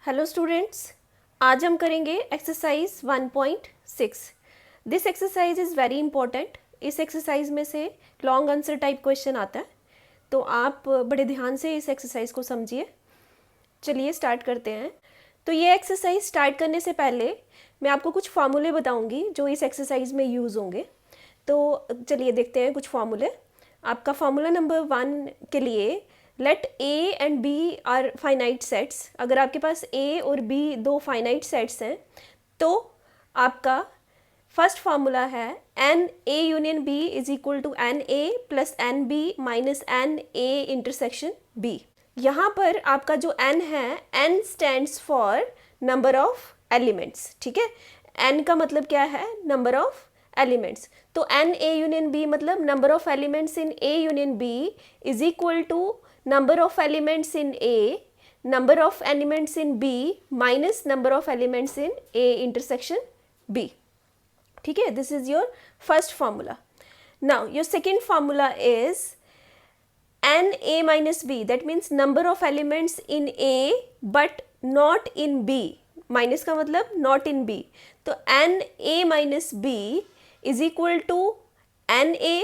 Hello students, आज हम करेंगे exercise 1.6। This exercise is very important. इस एक्सरसाइज में से लॉन्ग आंसर टाइप क्वेश्चन आता है, तो आप बड़े ध्यान से इस एक्सरसाइज को समझिए। चलिए स्टार्ट करते हैं। तो ये एक्सरसाइज स्टार्ट करने से पहले मैं आपको कुछ फार्मूले बताऊंगी जो इस एक्सरसाइज में यूज़ होंगे। तो चलिए देखते हैं कुछ फार्मूले। आपका फार्मूला नंबर 1 के लिए, let A and B are finite sets. अगर आपके पास ए और बी दो फाइनाइट सेट्स हैं तो आपका फर्स्ट फार्मूला है n A union B is equal to n A plus n B minus n A intersection B. यहाँ पर आपका जो n है, n stands for number of elements. ठीक है, n का मतलब क्या है? Number of elements. तो एन ए यूनियन बी मतलब number of elements in A union B is equal to number of elements in A, number of elements in B minus number of elements in A intersection B. ठीक है, this is your first formula. Now your second formula is n A minus B, that means number of elements in A but not in B. Minus का मतलब not in B. तो n A minus B is equal to n A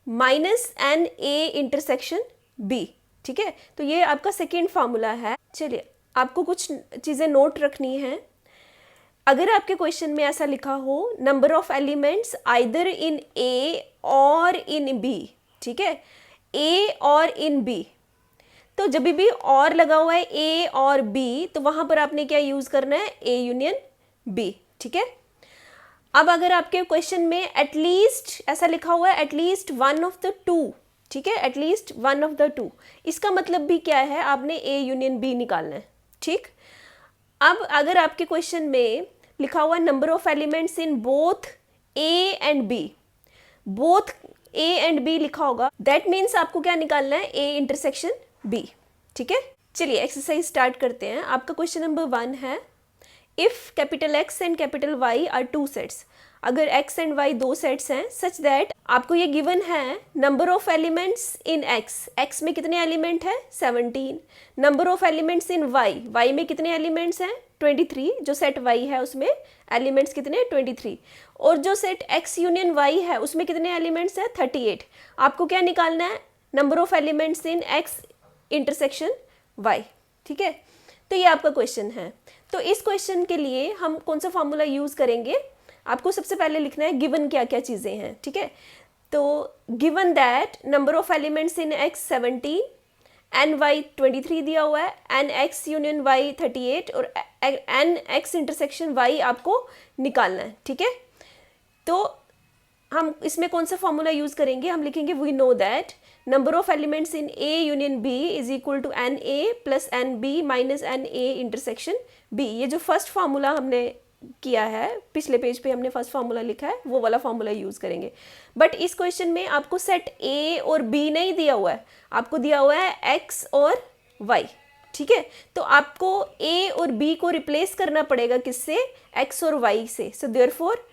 minus n A intersection B. ठीक है, तो ये आपका second formula है। चलिए, आपको कुछ चीज़ें नोट रखनी है। अगर आपके क्वेश्चन में ऐसा लिखा हो number of elements either in A और इन बी, ठीक है, ए और इन बी, तो जब भी और लगा हुआ है ए और बी तो वहाँ पर आपने क्या यूज़ करना है? A union B. ठीक है, अब अगर आपके क्वेश्चन में एटलीस्ट ऐसा लिखा हुआ है at least one of the two, ठीक है, at least one of the two, इसका मतलब भी क्या है? आपने ए यूनियन बी निकालना है। ठीक, अब अगर आपके क्वेश्चन में लिखा हुआ number of elements in both A and B, both A and B लिखा होगा, दैट मीन्स आपको क्या निकालना है? A intersection B. ठीक है, चलिए एक्सरसाइज स्टार्ट करते हैं। आपका क्वेश्चन नंबर 1 है, if capital X and capital Y are two sets, अगर x एंड y दो सेट्स हैं, सच दैट आपको ये गिवन है number of elements in x में कितने एलिमेंट है? 17। Number of elements in y में कितने एलिमेंट्स हैं? 23। जो सेट y है उसमें एलिमेंट्स कितने? 23। और जो सेट x यूनियन y है उसमें कितने एलिमेंट्स हैं? 38। आपको क्या निकालना है? Number of elements in x intersection y। ठीक है, तो ये आपका क्वेश्चन है। तो इस क्वेश्चन के लिए हम कौन सा फॉर्मूला यूज़ करेंगे? आपको सबसे पहले लिखना है गिवन क्या क्या चीज़ें हैं। ठीक है, तो given that number of elements in x 17, n Y 23 दिया हुआ है, एन एक्स यूनियन वाई 38 और एन एक्स इंटरसेक्शन वाई आपको निकालना है। ठीक है, तो हम इसमें कौन सा फॉर्मूला यूज़ करेंगे? हम लिखेंगे we know that number of elements in A union B is equal to n A plus n B minus n A intersection B. ये जो फर्स्ट फार्मूला हमने किया है, पिछले पेज पे हमने फर्स्ट फार्मूला लिखा है, वो वाला फार्मूला यूज़ करेंगे। बट इस क्वेश्चन में आपको सेट ए और बी नहीं दिया हुआ है, आपको दिया हुआ है एक्स और वाई। ठीक है, तो आपको ए और बी को रिप्लेस करना पड़ेगा किससे? एक्स और वाई से। So therefore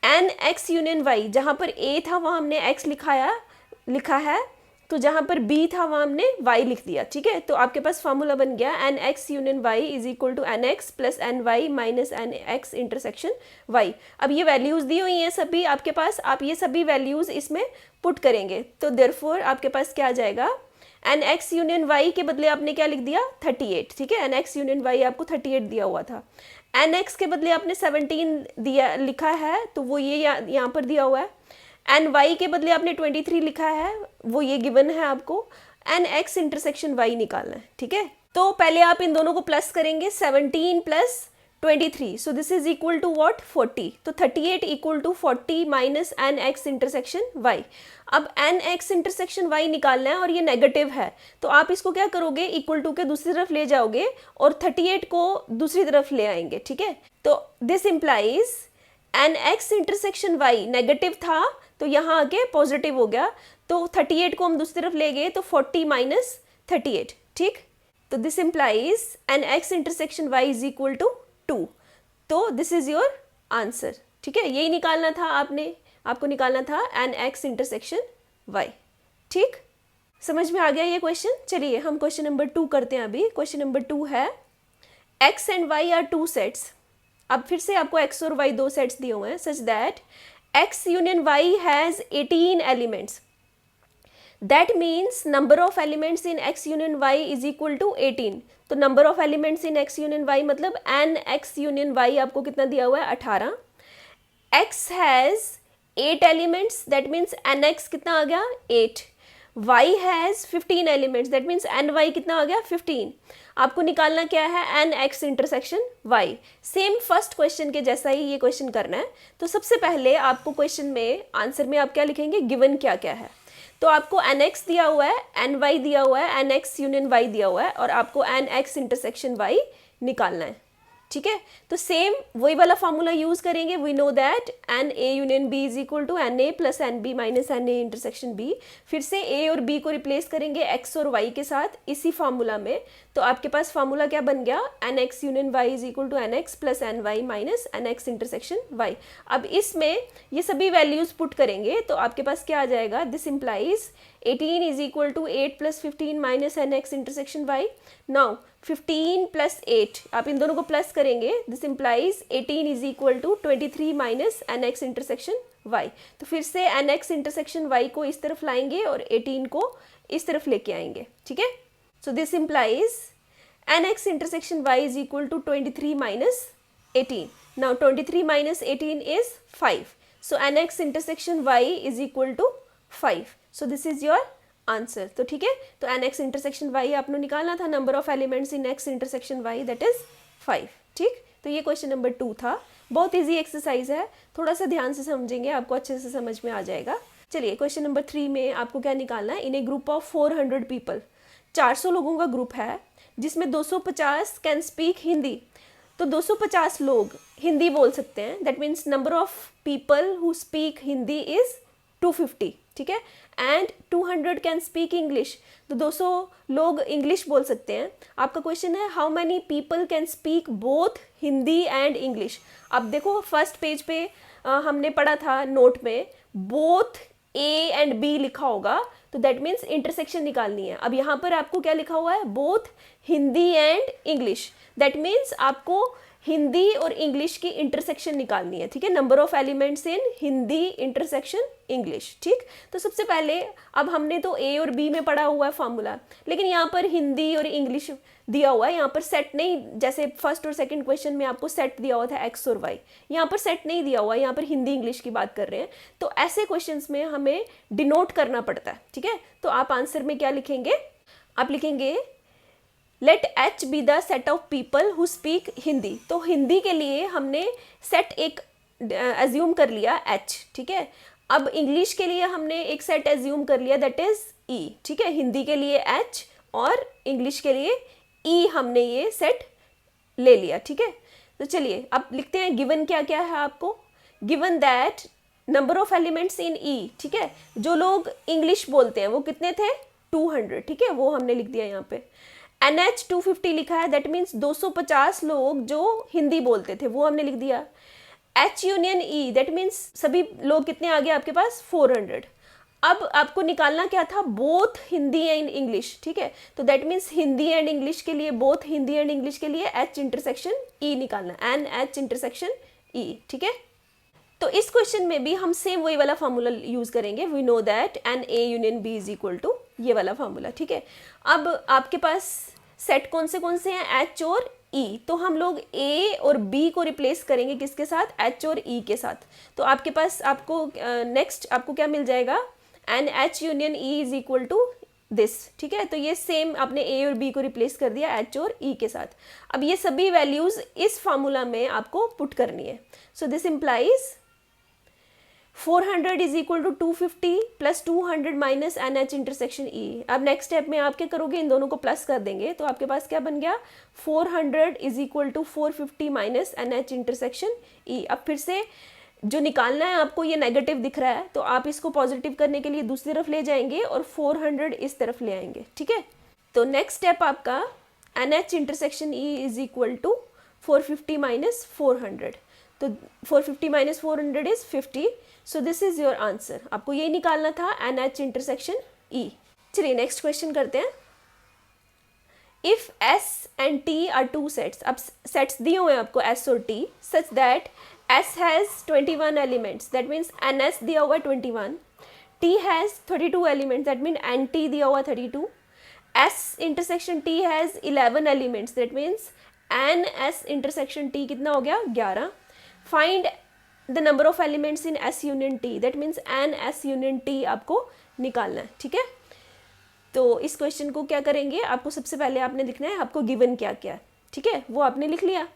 n X union Y, जहाँ पर ए था वहाँ हमने एक्स लिखा है, तो जहाँ पर b था वहाँ हमने y लिख दिया। ठीक है, तो आपके पास फार्मूला बन गया n X union y is equal to n X plus n Y minus n X intersection y। अब ये वैल्यूज़ दी हुई हैं सभी आपके पास, आप ये सभी वैल्यूज़ इसमें पुट करेंगे, तो देयरफॉर आपके पास क्या आ जाएगा? एन एक्स यूनियन y के बदले आपने क्या लिख दिया? 38। ठीक है, एन एक्स यूनियन y आपको 38 दिया हुआ था, एन एक्स के बदले आपने 17 दिया लिखा है, तो वो ये यहाँ पर दिया हुआ है, एन वाई के बदले आपने 23 लिखा है, वो ये गिवन है आपको, एन एक्स इंटरसेक्शन वाई निकालना है। ठीक है, तो पहले आप इन दोनों को प्लस करेंगे, 17 plus 23, so this is equal to what? 40। तो 38 equal to 40 minus n X intersection Y. अब एन एक्स इंटरसेक्शन वाई निकालना है और ये नेगेटिव है, तो आप इसको क्या करोगे? इक्वल टू के दूसरी तरफ ले जाओगे और 38 को दूसरी तरफ ले आएंगे। ठीक है, तो this implies n X intersection Y negative था तो यहाँ आके पॉजिटिव हो गया, तो 38 को हम दूसरी तरफ ले गए तो 40 माइनस 38। ठीक, तो this implies n X intersection Y is equal to 2। तो दिस इज योर आंसर। ठीक है, यही निकालना था आपको निकालना था एन एक्स इंटरसेक्शन वाई। ठीक, समझ में आ गया ये क्वेश्चन? चलिए हम क्वेश्चन नंबर 2 करते हैं। अभी क्वेश्चन नंबर 2 है, x and y are two sets, अब फिर से आपको x और y दो सेट्स दिए हुए हैं, such that x union y has 18 elements, that means number of elements in x union y is equal to 18। तो number of elements in x union y मतलब एन x यूनियन y आपको कितना दिया हुआ है 18। x has 8 elements, that means n X कितना आ गया 8। y has 15 elements, that means n Y कितना आ गया 15। आपको निकालना क्या है n X intersection y। Same first question के जैसा ही ये क्वेश्चन करना है। तो सबसे पहले आपको क्वेश्चन में आंसर में आप क्या लिखेंगे, गिवन क्या क्या है। तो आपको एन एक्स दिया हुआ है, एन वाई दिया हुआ है, एन एक्स यूनियन वाई दिया हुआ है और आपको एन एक्स इंटरसेक्शन वाई निकालना है। ठीक है, तो सेम वही वाला फॉर्मूला यूज करेंगे। We know that n A union B is equal to n A plus n B minus n A intersection B. फिर से ए और बी को रिप्लेस करेंगे एक्स और वाई के साथ इसी फॉर्मूला में। तो आपके पास फॉर्मूला क्या बन गया, n X union Y is equal to n X plus n Y minus n X intersection Y. अब इसमें ये सभी वैल्यूज पुट करेंगे तो आपके पास क्या आ जाएगा, this implies 18 is equal to 8 plus 15 minus n X intersection Y. Now 15 plus 8 आप इन दोनों को प्लस करेंगे, this implies 18 is equal to 23 minus n X intersection Y. तो फिर से एन एक्स इंटरसेक्शन वाई को इस तरफ लाएंगे और 18 को इस तरफ लेके आएंगे। ठीक है, so this implies n X intersection Y is equal to 23 minus 18। Now 23 minus 18 is 5, so n X intersection Y is equal to 5। So this is your answer. तो ठीक है, तो एन एक्स इंटरसेक्शन वाई आपने निकालना था, number of elements in X intersection Y that is 5। ठीक, तो ये क्वेश्चन नंबर 2 था। बहुत इजी एक्सरसाइज है, थोड़ा सा ध्यान से समझेंगे आपको अच्छे से समझ में आ जाएगा। चलिए क्वेश्चन नंबर 3 में आपको क्या निकालना है, in a group of 400 people, 400 लोगों का ग्रुप है जिसमें 250 कैन स्पीक हिंदी। तो 250 लोग हिंदी बोल सकते हैं, that means number of people who speak Hindi is 250। ठीक है, एंड 200 कैन स्पीक इंग्लिश, तो 200 लोग इंग्लिश बोल सकते हैं। आपका क्वेश्चन है how many people can speak both Hindi and English. अब देखो फर्स्ट पेज पे हमने पढ़ा था नोट में बोथ ए एंड बी लिखा होगा, तो दैट मीन्स इंटरसेक्शन निकालनी है। अब यहाँ पर आपको क्या लिखा हुआ है, both Hindi and English, that means आपको हिंदी और इंग्लिश की इंटरसेक्शन निकालनी है। ठीक है, number of elements in Hindi intersection English. ठीक, तो सबसे पहले अब हमने तो ए और बी में पढ़ा हुआ है फॉर्मूला, लेकिन यहाँ पर हिंदी और इंग्लिश दिया हुआ है, यहाँ पर सेट नहीं, जैसे फर्स्ट और सेकंड क्वेश्चन में आपको सेट दिया हुआ था एक्स और वाई, यहाँ पर सेट नहीं दिया हुआ है, यहाँ पर हिंदी इंग्लिश की बात कर रहे हैं। तो ऐसे क्वेश्चंस में हमें डिनोट करना पड़ता है। ठीक है, तो आप आंसर में क्या लिखेंगे, आप लिखेंगे let H be the set of people who speak Hindi. तो हिंदी के लिए हमने सेट एक एज्यूम कर लिया एच। ठीक है, अब इंग्लिश के लिए हमने एक सेट एज्यूम कर लिया दैट इज ई। ठीक है, हिंदी के लिए एच और इंग्लिश के लिए ई हमने ये सेट ले लिया। ठीक है, तो चलिए अब लिखते हैं गिवन क्या क्या है आपको, given that number of elements in E. ठीक है, जो लोग इंग्लिश बोलते हैं वो कितने थे 200। ठीक है, वो हमने लिख दिया यहाँ पे। NH 250 लिखा है, दैट मीन्स 250 लोग जो हिंदी बोलते थे वो हमने लिख दिया। H union E that means सभी लोग कितने आ गए आपके पास 400। अब आपको निकालना क्या था, बोथ हिंदी एंड इंग्लिश। ठीक है, तो that means Hindi and English के लिए, बोथ हिंदी एंड इंग्लिश के लिए H इंटरसेक्शन E निकालना, NH इंटरसेक्शन E। ठीक है, तो इस क्वेश्चन में भी हम सेम वही वाला फॉर्मूला यूज करेंगे। We know that NA union B is equal to ये वाला फॉर्मूला। ठीक है, अब आपके पास सेट कौन से हैं, H और E। तो हम लोग A और B को रिप्लेस करेंगे किसके साथ, H और E के साथ। तो आपके पास आपको नेक्स्ट आपको क्या मिल जाएगा, NH union E is equal to this. ठीक है, तो ये सेम आपने A और B को रिप्लेस कर दिया H और E के साथ। अब ये सभी वैल्यूज इस फॉर्मूला में आपको पुट करनी है। So this implies 400 is equal to 250 plus 200 minus NH intersection E। अब नेक्स्ट स्टेप में आप क्या करोगे, इन दोनों को प्लस कर देंगे, तो आपके पास क्या बन गया 400 is equal to 450 minus NH intersection E। अब फिर से जो निकालना है आपको ये नेगेटिव दिख रहा है, तो आप इसको पॉजिटिव करने के लिए दूसरी तरफ ले जाएंगे और 400 इस तरफ ले आएंगे। ठीक है, तो नेक्स्ट स्टेप आपका NH intersection E is equal to 450 minus 400। तो 450 minus 400 is 50। So this is your answer. आपको ये निकालना था NH इंटरसेक्शन E। चलिए नेक्स्ट क्वेश्चन करते हैं। If S and T are two sets, अब सेट्स दिए हुए हैं आपको S और T, such that S has 21 elements, that means NS दिया हुआ 21, T has 32 elements, that mean NT दिया हुआ 32, S intersection T has 11 elements, that means NS intersection T कितना हो गया 11. Find the number of elements in S union T, that means NS union T आपको निकालना है. ठीक है, तो इस क्वेश्चन को क्या करेंगे, आपको सबसे पहले आपने लिखना है आपको गिवन क्या क्या है. ठीक है, वो आपने लिख लिया.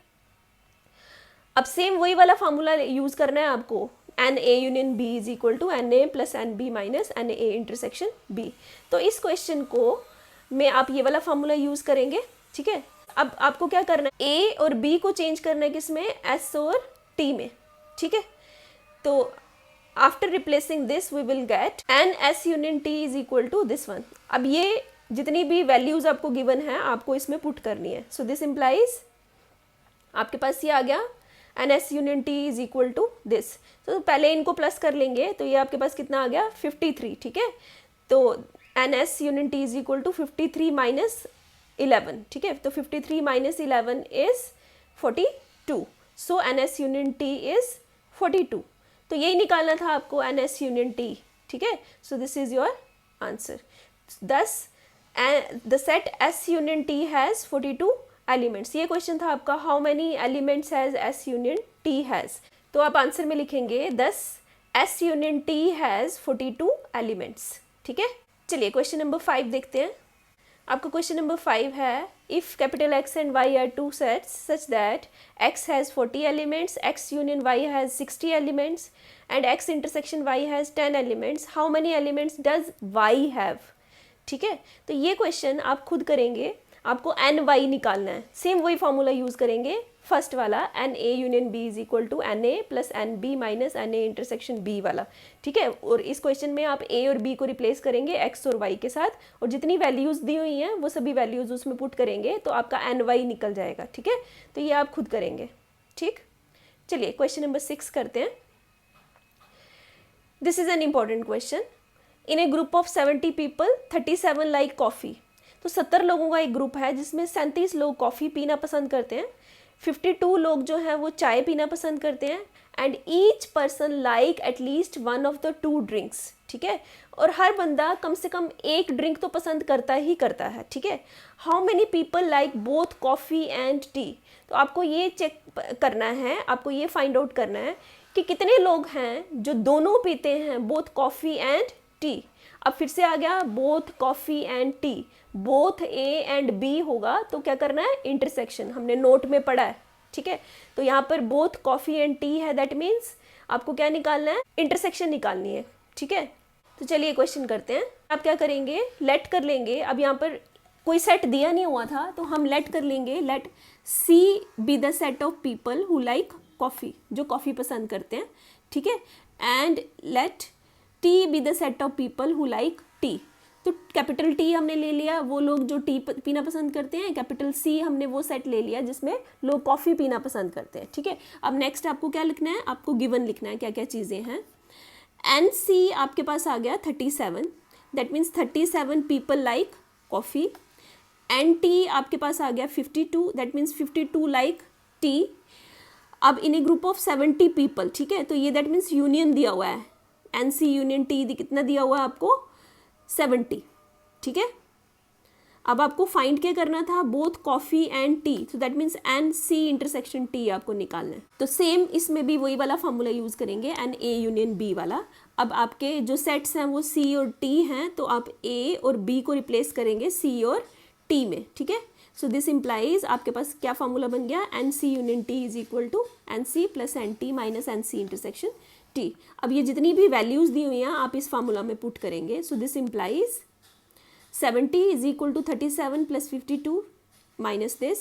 अब सेम वही वाला फार्मूला यूज करना है आपको, NA union B is equal to NA plus NB minus NA intersection B. तो इस क्वेश्चन को में आप ये वाला फार्मूला यूज करेंगे. ठीक है, अब आपको क्या करना है, A और B को चेंज करना है किसमें, S और T में. ठीक है, तो after replacing this we will get NS union T is equal to this one. अब ये जितनी भी वैल्यूज आपको गिवन है आपको इसमें पुट करनी है. सो दिस इम्प्लाइज आपके पास ये आ गया NS union T is equal to this. तो पहले इनको प्लस कर लेंगे तो ये आपके पास कितना आ गया 53. ठीक है, तो NS union T is equal to 53 minus 11. ठीक है, तो 53 minus 11 is 42. So NS union T is 42. तो यही निकालना था आपको NS यूनियन T. ठीक है, so this is your answer. Thus the set S union T has 42 elements. ये क्वेश्चन था आपका, how many elements has S union T has. तो आप आंसर में लिखेंगे thus S union T has 42 elements. ठीक है, चलिए क्वेश्चन नंबर 5 देखते हैं. आपका क्वेश्चन नंबर 5 है, if capital X and Y are two sets such that X has 40 elements, X union Y has 60 elements and X intersection Y has 10 elements, how many elements does Y have. ठीक है, तो ये question आप खुद करेंगे, आपको NY निकालना है. सेम वही फॉर्मूला यूज करेंगे फर्स्ट वाला, NA union B is equal to NA plus NB minus NA intersection B वाला. ठीक है, और इस क्वेश्चन में आप A और B को रिप्लेस करेंगे X और Y के साथ, और जितनी वैल्यूज दी हुई हैं वो सभी वैल्यूज उसमें पुट करेंगे तो आपका NY निकल जाएगा. ठीक है, तो ये आप खुद करेंगे. ठीक, चलिए क्वेश्चन नंबर 6 करते हैं. This is an important question. In a group of 70 people 37 like coffee. तो 70 लोगों का एक ग्रुप है जिसमें 37 लोग कॉफ़ी पीना पसंद करते हैं, 52 लोग जो हैं वो चाय पीना पसंद करते हैं, and each person like at least one of the two drinks. ठीक है, और हर बंदा कम से कम एक ड्रिंक तो पसंद करता ही करता है. ठीक है, how many people like both coffee and T. तो आपको ये चेक करना है, आपको ये फाइंड आउट करना है कि कितने लोग हैं जो दोनों पीते हैं, बोथ कॉफ़ी एंड टी. अब फिर से आ गया both coffee and T, both A and B होगा तो क्या करना है, इंटरसेक्शन, हमने नोट में पढ़ा है. ठीक है, तो यहाँ पर बोथ कॉफ़ी एंड टी है, दैट मीन्स आपको क्या निकालना है, इंटरसेक्शन निकालनी है. ठीक है, तो चलिए क्वेश्चन करते हैं. आप क्या करेंगे, लेट कर लेंगे. अब यहाँ पर कोई सेट दिया नहीं हुआ था तो हम लेट कर लेंगे, let C be the set of people who like coffee, जो कॉफ़ी पसंद करते हैं. ठीक है, and let T be the set of people who like tea. तो कैपिटल T हमने ले लिया, वो लोग जो टी पीना पसंद करते हैं. कैपिटल C हमने वो सेट ले लिया जिसमें लोग कॉफ़ी पीना पसंद करते हैं. ठीक है, अब नेक्स्ट आपको क्या लिखना है, आपको गिवन लिखना है क्या क्या चीज़ें हैं. NC आपके पास आ गया 37, that means 37 people like coffee. NT आपके पास आ गया 52, दैट मीन्स 52 लाइक टी. अब इन ए ग्रुप ऑफ 70 पीपल, ठीक है, तो ये दैट मीन्स यूनियन दिया हुआ है, NC यूनियन T कितना दिया हुआ है आपको 70. ठीक है, अब आपको फाइंड क्या करना था, both coffee and T, so that means NC intersection T आपको निकालना है. तो सेम इसमें भी वही वाला फॉर्मूला यूज़ करेंगे, NA यूनियन B वाला. अब आपके जो सेट्स हैं वो C और T हैं, तो आप A और B को रिप्लेस करेंगे C और T में. ठीक है, सो दिस इम्प्लाइज आपके पास क्या फॉर्मूला बन गया, NC union T is equal to NC plus NT minus NC intersection T. अब ये जितनी भी वैल्यूज़ दी हुई हैं आप इस फार्मूला में पुट करेंगे. So this implies 70 is equal to 37 plus 52 minus this.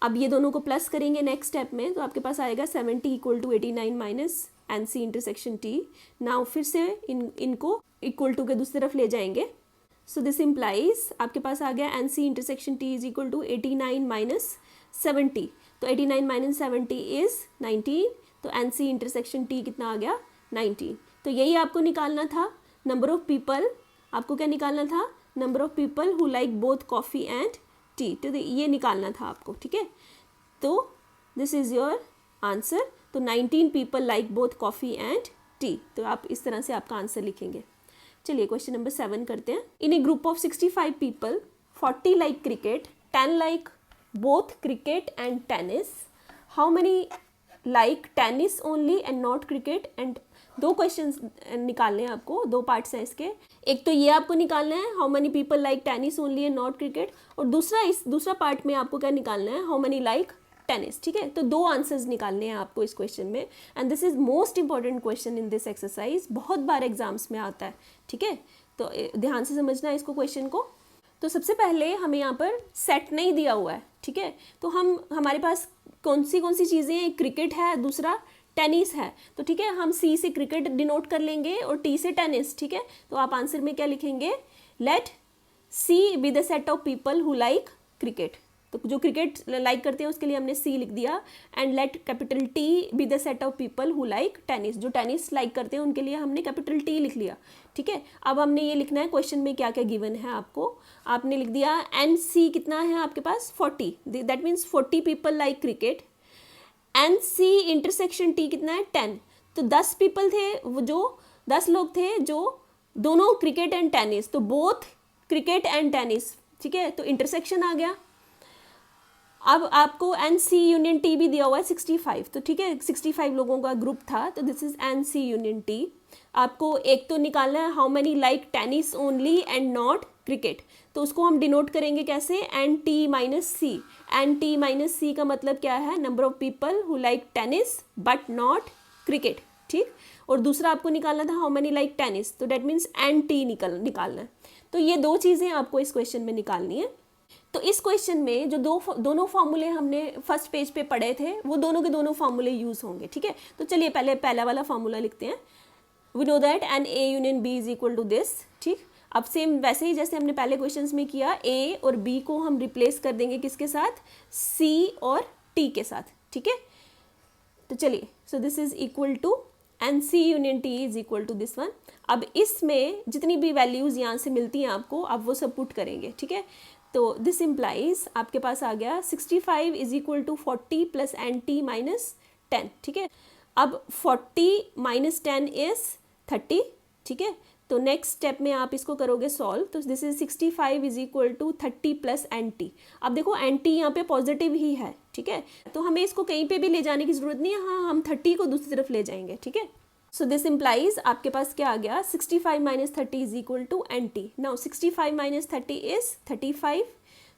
अब ये दोनों को प्लस करेंगे नेक्स्ट स्टेप में, तो आपके पास आएगा 70 equal to 89 minus NC intersection T. Now फिर से इनको इक्वल टू के दूसरी तरफ ले जाएंगे. सो दिस इम्प्लाइज आपके पास आ गया NC intersection T is equal to 89 minus 70. तो 89 माइनस 70 इज 19, तो NC इंटरसेक्शन T कितना आ गया 19. तो यही आपको निकालना था, नंबर ऑफ पीपल. आपको क्या निकालना था, number of people who like both coffee and T, तो ये निकालना था आपको, ठीक है। तो दिस इज़ योर आंसर। तो 19 people like both coffee and T, तो आप इस तरह से आपका आंसर लिखेंगे। चलिए क्वेश्चन नंबर 7 करते हैं। In a group of 65 people 40 like cricket, 10 like both cricket and tennis, how many like tennis only and not cricket. And दो क्वेश्चंस निकालने हैं आपको, दो पार्ट्स हैं इसके। एक तो ये आपको निकालना है how many people like tennis only and not cricket, और दूसरा पार्ट में आपको क्या निकालना है, हाउ मेनी लाइक टेनिस, ठीक है। तो दो आंसर्स निकालने हैं आपको इस क्वेश्चन में, and this is most important question in this exercise, बहुत बार एग्जाम्स में आता है, ठीक है। तो ध्यान से समझना है इसको क्वेश्चन को। तो सबसे पहले हमें यहाँ पर सेट नहीं दिया हुआ है, ठीक है। तो हमारे पास कौन सी चीज़ें हैं, क्रिकेट है, दूसरा टेनिस है, तो ठीक है, हम सी से क्रिकेट डिनोट कर लेंगे और टी से टेनिस, ठीक है। तो आप आंसर में क्या लिखेंगे, let C be the set of people who like cricket, तो जो क्रिकेट लाइक करते हैं उसके लिए हमने सी लिख दिया, and let capital T B the set of people who like tennis, जो टेनिस लाइक करते हैं उनके लिए हमने कैपिटल टी लिख लिया, ठीक है। अब हमने ये लिखना है क्वेश्चन में क्या क्या गिवन है आपको, आपने लिख दिया एंड सी कितना है आपके पास 40, that means 40 people like cricket, and C intersection T कितना है 10, तो 10 पीपल थे, वो जो 10 लोग थे जो दोनों क्रिकेट एंड टेनिस, तो बोथ क्रिकेट एंड टेनिस, ठीक है, तो इंटरसेक्शन आ गया। अब आपको एन सी यूनियन टी भी दिया हुआ है 65, तो ठीक है 65 लोगों का ग्रुप था, तो this is n C union T. आपको एक तो निकालना है how many like tennis only and not cricket, तो उसको हम डिनोट करेंगे कैसे, n T minus C. N T minus C का मतलब क्या है, number of people who like tennis but not cricket, ठीक। और दूसरा आपको निकालना था हाउ मैनी लाइक टेनिस, तो डेट मीन्स एन टी निकालना है। तो ये दो चीज़ें आपको इस क्वेश्चन में निकालनी है। तो इस क्वेश्चन में जो दोनों फॉर्मूले हमने फर्स्ट पेज पे पढ़े थे, वो दोनों के दोनों फॉर्मूले यूज होंगे, ठीक है। तो चलिए पहला वाला फॉर्मूला लिखते हैं। We know that n A union B is equal to this, ठीक। अब सेम वैसे ही जैसे हमने पहले क्वेश्चंस में किया, ए और बी को हम रिप्लेस कर देंगे किसके साथ, सी और टी के साथ, ठीक है। तो चलिए, so this is equal to n C union T is equal to this one. अब इसमें जितनी भी वैल्यूज यहाँ से मिलती हैं आपको, आप वो सब पुट करेंगे, ठीक है। तो दिस इम्प्लाइज आपके पास आ गया 65 is equal to 40 plus n T minus 10, ठीक है। अब 40 माइनस 10 इज 30, ठीक है। तो नेक्स्ट स्टेप में आप इसको करोगे सॉल्व, तो this is 65 is equal to 30 plus n t. अब देखो एन टी यहाँ पे पॉजिटिव ही है, ठीक है, तो हमें इसको कहीं पे भी ले जाने की जरूरत नहीं है, हाँ हम 30 को दूसरी तरफ ले जाएंगे, ठीक है। सो दिस इम्प्लाइज आपके पास क्या आ गया, 65 minus 30 is equal to n t. Now 65 minus 30 is 35,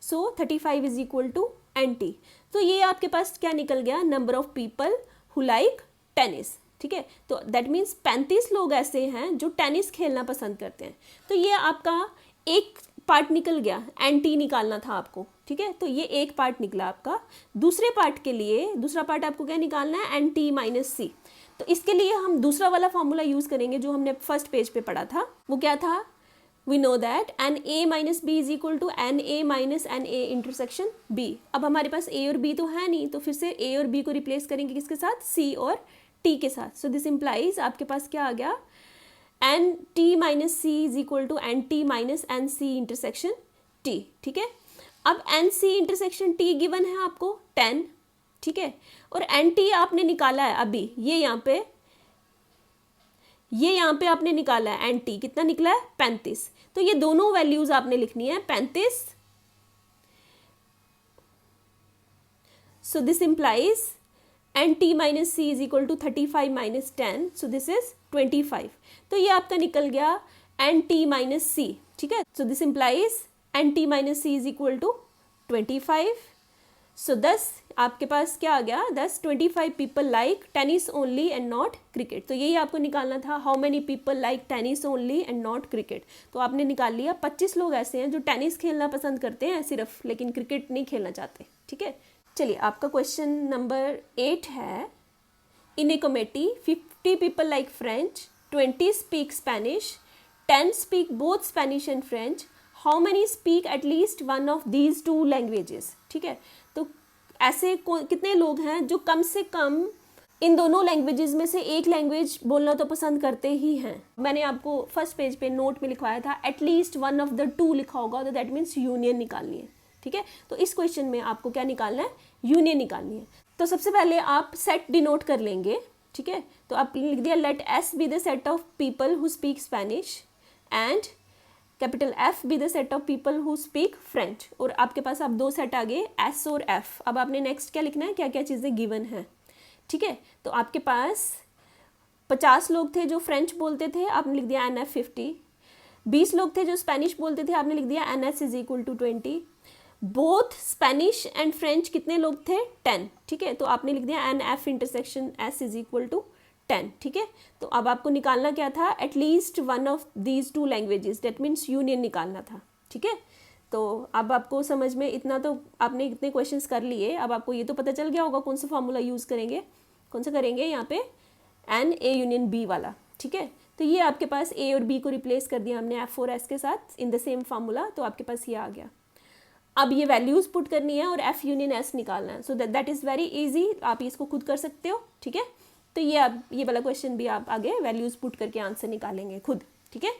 so 35 is equal to n t. तो ये आपके पास क्या निकल गया, number of people who like tennis, ठीक है। तो दैट मीन्स 35 लोग ऐसे हैं जो टेनिस खेलना पसंद करते हैं। तो ये आपका एक पार्ट निकल गया, एन टी निकालना था आपको, ठीक है। तो ये एक पार्ट निकला आपका। दूसरे पार्ट के लिए दूसरा पार्ट आपको क्या निकालना है, एन टी माइनस सी। तो इसके लिए हम दूसरा वाला फॉर्मूला यूज करेंगे जो हमने फर्स्ट पेज पे पढ़ा था। वो क्या था, we know that n a minus b is equal to n a minus n A intersection b. अब हमारे पास ए और बी तो है नहीं, तो फिर से ए और बी को रिप्लेस करेंगे किसके साथ, सी और टी के साथ। सो दिस इम्प्लाइज आपके पास क्या आ गया, n T minus c is equal to n T minus n c intersection t, ठीक है। अब n c intersection t given है आपको 10, ठीक है, और एन टी आपने निकाला है अभी, ये यहाँ पे आपने निकाला है एन टी कितना निकला है 35। तो ये दोनों वैल्यूज आपने लिखनी है 35। So this implies n T minus c is equal to 35 minus 10, so this is 25। तो ये आपका निकल गया एन टी माइनस सी, ठीक है। So this implies n T minus c is equal to 25। So 10 आपके पास क्या आ गया, 25 people like tennis only and not cricket. तो यही आपको निकालना था, how many people like tennis only and not cricket. तो आपने निकाल लिया 25 लोग ऐसे हैं जो टेनिस खेलना पसंद करते हैं सिर्फ, लेकिन क्रिकेट नहीं खेलना चाहते, ठीक है। चलिए आपका क्वेश्चन नंबर 8 है, in a committee 50 people like French, 20 speak Spanish, 10 speak both Spanish and French, how many speak at least one of these two languages, ठीक है। तो ऐसे कितने लोग हैं जो कम से कम इन दोनों लैंग्वेजेस में से एक लैंग्वेज बोलना तो पसंद करते ही हैं। मैंने आपको फर्स्ट पेज पे नोट में लिखवाया था at least one of the two लिखा होगा, तो दैट मीन्स यूनियन निकालनी है, ठीक है। तो इस क्वेश्चन में आपको क्या निकालना है, यूनियन निकालनी है। तो सबसे पहले आप सेट डिनोट कर लेंगे, ठीक है। तो आप लिख दिया let S be the set of people who speak Spanish and capital F be the set of people who speak French. और आपके पास अब दो सेट आ गए, एस और एफ। अब आपने नेक्स्ट क्या लिखना है, क्या क्या चीज़ें गिवन है, ठीक है। तो आपके पास 50 लोग थे जो फ्रेंच बोलते थे, आपने लिख दिया NF 50। 20 लोग थे जो स्पेनिश बोलते थे, आपने लिख दिया NS is equal to 20। Both Spanish and French कितने लोग थे, 10, ठीक है। तो आपने लिख दिया NF intersection S is equal to 10, ठीक है। तो अब आपको निकालना क्या था, at least one of these two languages, that means union निकालना था, ठीक है। तो अब आपको समझ में इतना, तो आपने इतने क्वेश्चंस कर लिए, अब आपको ये तो पता चल गया होगा कौन सा फॉर्मूला यूज़ करेंगे, कौन सा करेंगे यहाँ पे, NA यूनियन B वाला, ठीक है। तो ये आपके पास A और B को रिप्लेस कर दिया हमने F और S के साथ इन द सेम फार्मूला, तो आपके पास ये आ गया। अब ये वैल्यूज़ पुट करनी है और F यूनियन S निकालना है। So that is very easy, आप इसको खुद कर सकते हो, ठीक है। तो ये आप ये वाला क्वेश्चन भी आप आगे वैल्यूज़ पुट करके आंसर निकालेंगे खुद, ठीक है।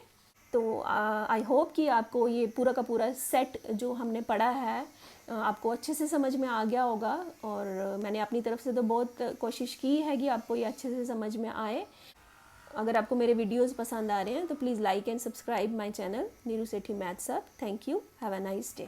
तो आई होप कि आपको ये पूरा का पूरा सेट जो हमने पढ़ा है आपको अच्छे से समझ में आ गया होगा, और मैंने अपनी तरफ से तो बहुत कोशिश की है कि आपको ये अच्छे से समझ में आए। अगर आपको मेरे वीडियोस पसंद आ रहे हैं तो please like and subscribe my channel Neeru Sethi maths hub. Thank you, have a nice day.